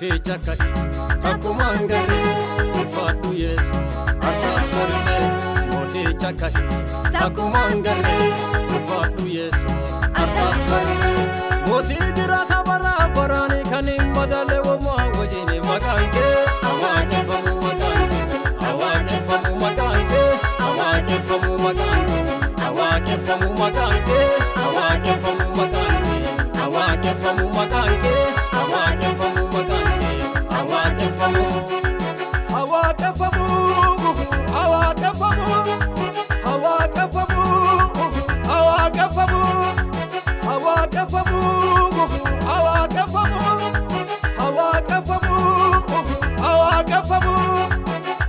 Mootii chakkati takkumaan garee ulfaadhu Yesu harkaaf mormee. Mootii chakkati takkumaan garee ulfaadhu Yesu harkaaf mormee. Mootii jiraata bara baraanii kan hin madaale womaa wajjin maqaan kee waaqeffamu maqaan kee waaqeffamu maqaan kee waaqeffamu maqaan kee waaqeffamu maqaan kee waaqeffamu maqaan kee waaqeffamu maqaan kee waaqeffamu maqaan kee waaqeffamu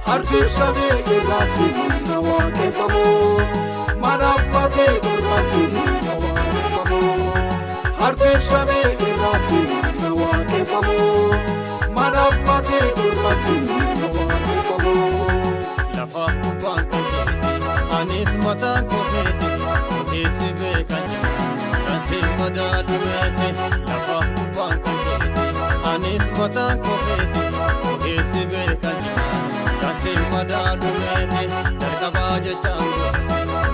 Harkisane irratti waaqeffamu marafate irratti waaqeffamu harkisane irratti waaqeffamu marafate irratti waaqeffamu lafa gubbaan kee anis mataan kokeeti ogeessi beekan ransi madaalumeeti lafa gubbaan kee anis mataan kokeeti ogeessi beekan ransi madaalumeeti jalqabaa jechaan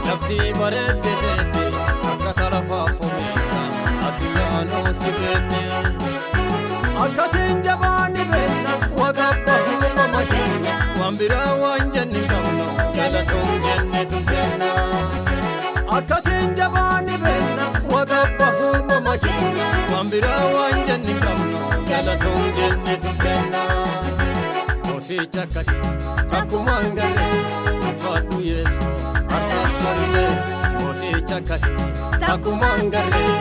lafti bareeddeteetti akka tarafaafomeeta addunyaanoo si beekte akkatiin jabaanni beekna waqabba uumama keenya waan biraa waan jenni qabnu galatoon jennetu jenna akkatiin jabaanni beekna waqabba uumama keenya waan biraa waan jenni qabnu galatoon jennetu jenna. Mootii chakkati takkumaan garee ulfaadhu Yesu harkaaf mormee. Mootii chakkati takkumaan garee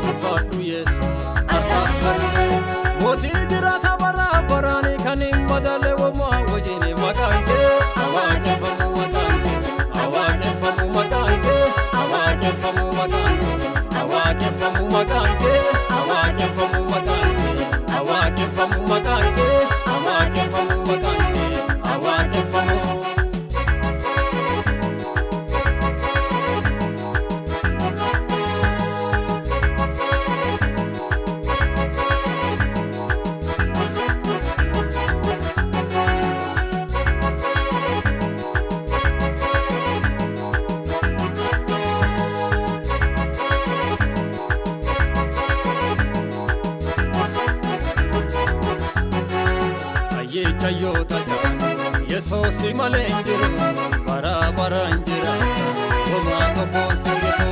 ulfaadhu Yesu harkaaf mormee. Mootii jiraata bara baraanii kan hin madaale womaa wajjin maqaan kee waaqeffamu maqaan kee waaqeffamu maqaan kee waaqeffamu maqaan kee waaqeffamu maqaan kee waaqeffamu maqaan kee waaqeffamu maqaan kee waaqeffamu maqaan kee waaqeffamu. Chayyota jaan Yesuusi malee jiru bara baraan jira homaa tokkoon sirritu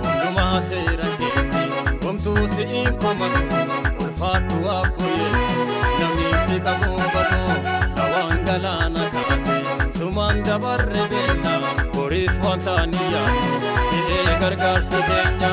hundumaa seera keetti homtuu si'iin komatu ulfaadhu abbo Yesu namni si qabu batu lawaan galaana kaate sumaan dabarre beekna boriif waan taani yaadu si'ee gargaarsa keenya.